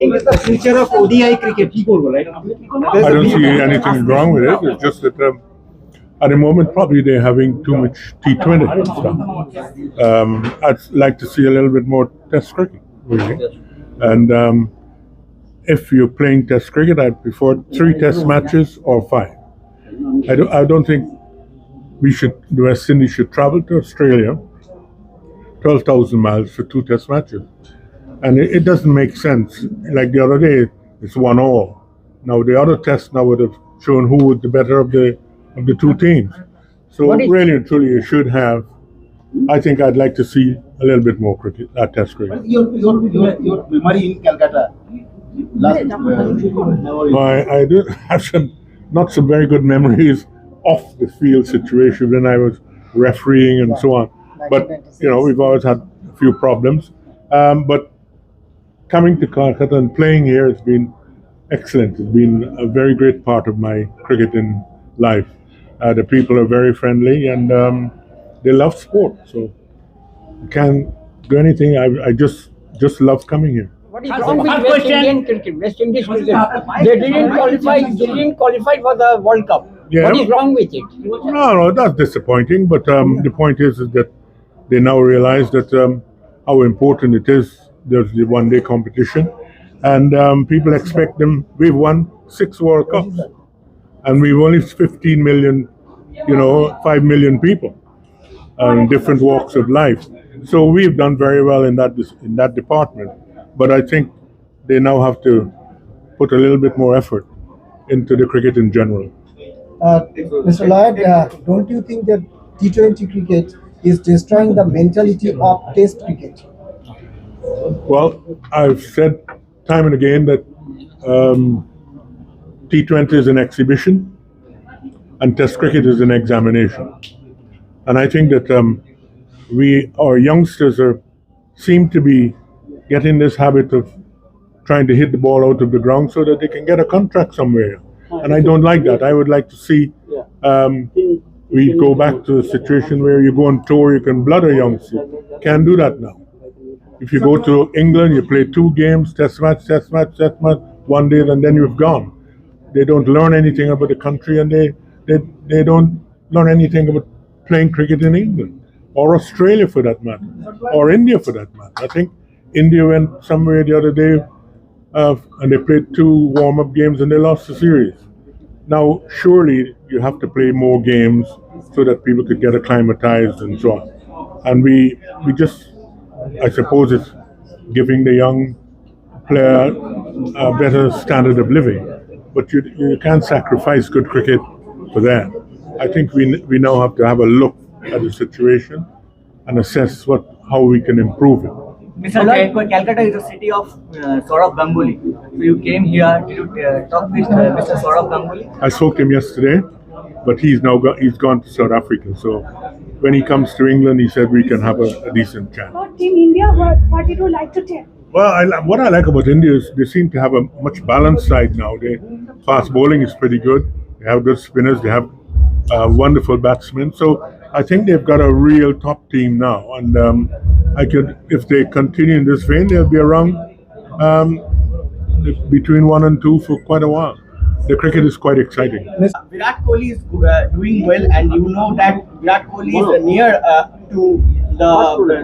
Is the future of ODI cricket? I don't see anything wrong with it. It's just that at the moment, probably they're having too much T20 stuff. I'd like to see a little bit more Test cricket, really. And if you're playing Test cricket, I'd prefer 3 Test matches or 5. I don't think the West Indies should travel to Australia, 12,000 miles for 2 Test matches. And it doesn't make sense. Like the other day, it's 1-1. Now the other test now would have shown who was the better of the 2 teams. So really and truly, you should have. I think I'd like to see a little bit more cricket, Test cricket. Your memory in Calcutta. I do have not some very good memories off the field situation when I was refereeing and so on. But we've always had a few problems. But coming to Calcutta and playing here has been excellent. It's been a very great part of my cricketing life. The people are very friendly and they love sport. So I can't do anything. I just love coming here. What is wrong with West Indian cricket? West Indies cricket. They didn't qualify. They didn't qualify for the World Cup. Yeah. What is wrong with it? No, that's disappointing. But the point is that they now realize that how important it is. There's the one-day competition, and people expect them. We've won 6 World Cups, and we've only 15 million, 5 million people in different walks of life. So we've done very well in that department. But I think they now have to put a little bit more effort into the cricket in general. Mr. Llyod, don't you think that T20 cricket is destroying the mentality of Test cricket? Well, I've said time and again that T20 is an exhibition and Test cricket is an examination. And I think that our youngsters seem to be getting this habit of trying to hit the ball out of the ground so that they can get a contract somewhere. And I don't like that. I would like to see we go back to a situation where you go on tour, you can blood a youngster. Can't do that now. If you go to England, you play 2 games, test match, 1 day, and then you've gone. They don't learn anything about the country, and they don't learn anything about playing cricket in England, or Australia for that matter, or India for that matter. I think India went somewhere the other day, and they played 2 warm-up games, and they lost the series. Now, surely you have to play more games so that people could get acclimatized and so on. And we just, I suppose it's giving the young player a better standard of living. But you can't sacrifice good cricket for that. I think we now have to have a look at the situation and assess how we can improve it. Mr. Llyod, Calcutta is a city of Saurabh Ganguly. So you came here to talk with Mr. Saurabh Ganguly? I spoke to him yesterday, but he's gone to South Africa. So when he comes to England, he said we can have a decent chat. About Team India, what did you like to tell? Well, what I like about India is they seem to have a much balanced side now. Their fast bowling is pretty good. They have good spinners. They have wonderful batsmen. So I think they've got a real top team now. And if they continue in this vein, they'll be around between 1 and 2 for quite a while. The cricket is quite exciting. Virat Kohli is doing well, and you know that Virat Kohli is near to the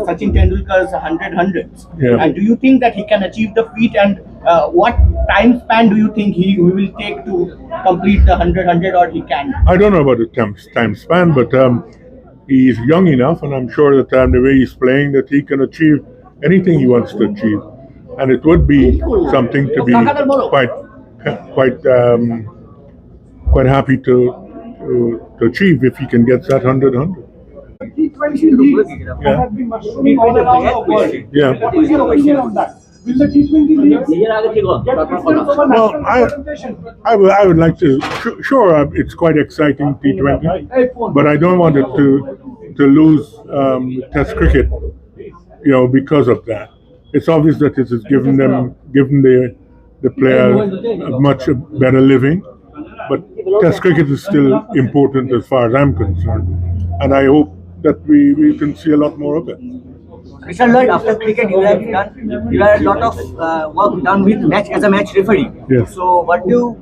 Sachin Tendulkar's 100 hundreds. Yeah. And do you think that he can achieve the feat, and what time span do you think he will take to complete the 100 hundred, or he can? I don't know about the time span, but he's young enough, and I'm sure that the way he's playing, that he can achieve anything he wants to achieve. And it would be something to be quite happy to achieve if he can get that 100 hundred. T20 leagues have been mushrooming all around the world. Yeah. What is your opinion on that? Will the T20 leagues get preference over national representation? I would like to. Sure, it's quite exciting T20, but I don't want it to lose Test cricket, because of that. It's obvious that it has given the player a much better living, but Test cricket is still important as far as I'm concerned, and I hope that we can see a lot more of it. Mr. Lloyd, after cricket, you have a lot of work done with match as a match referee. Yes. So, what do you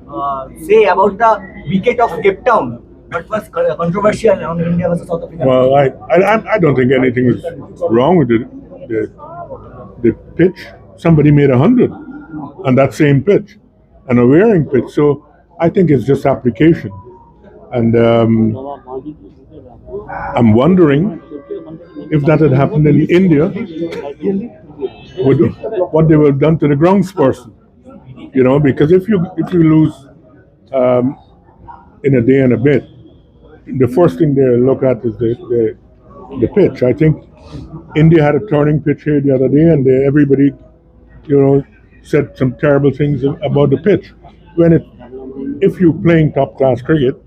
say about the wicket of Cape Town? What was controversial on India versus South Africa? Well, I don't think anything is wrong with the pitch. Somebody made 100 on that same pitch, and a wearing pitch. So I think it's just application, and I'm wondering if that had happened in India, what they would have done to the groundsperson. You know, because if you lose in a day and a bit, the first thing they look at is the pitch. I think India had a turning pitch here the other day, and everybody, said some terrible things about the pitch. If you're playing top class cricket,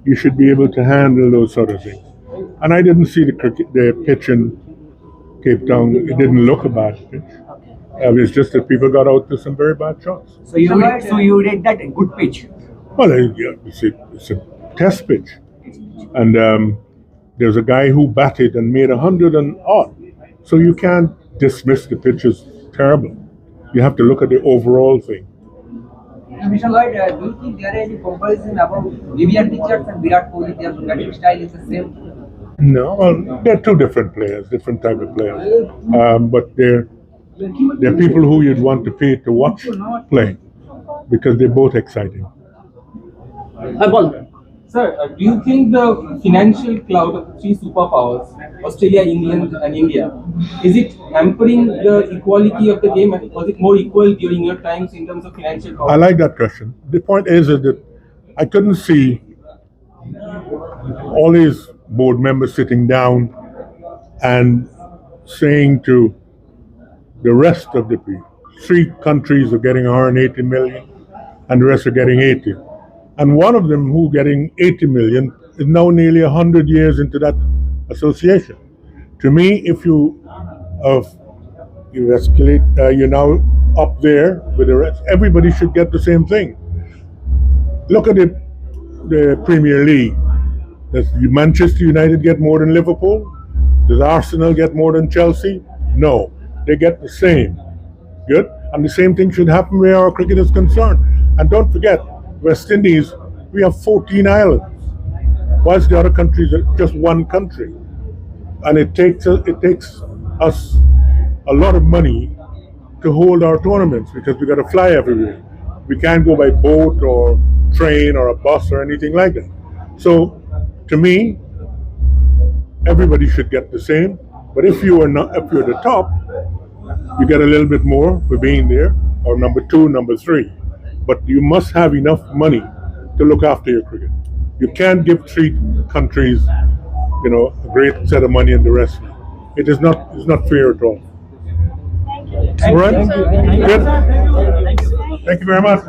you should be able to handle those sort of things. And I didn't see the pitch in Cape Town. It didn't look a bad pitch. It was just that people got out to some very bad shots. So you rate that a good pitch? Well, it's a test pitch. And there's a guy who batted and made 100 and odd. So you can't dismiss the pitch as terrible. You have to look at the overall thing. Mr. Lloyd, do you think there are any comparison about Vivian Richards and Virat Kohli? Their batting style is the same? No, well, they're two different players, different type of players. But they're people who you'd want to pay to watch play because they're both exciting. Sir, do you think the financial cloud of the three superpowers, Australia, England and India, is it hampering the equality of the game, and was it more equal during your times in terms of financial power? I like that question. The point is that I couldn't see all these board members sitting down and saying to the rest of the people, 3 countries are getting 180 million and the rest are getting 80. And one of them who getting 80 million is now nearly 100 years into that association. To me, if you escalate, you're now up there with the rest, everybody should get the same thing. Look at the Premier League. Does Manchester United get more than Liverpool? Does Arsenal get more than Chelsea? No, they get the same. Good? And the same thing should happen where our cricket is concerned. And don't forget, West Indies, we have 14 islands, whilst the other countries are just one country. And it takes us a lot of money to hold our tournaments because we got to fly everywhere. We can't go by boat or train or a bus or anything like that. So, to me, everybody should get the same. But if you're the top, you get a little bit more for being there, or number 2, number 3. But you must have enough money to look after your cricket. You can't give 3 countries, a great set of money and the rest. It's not fair at all. All right? Good. Thank you very much.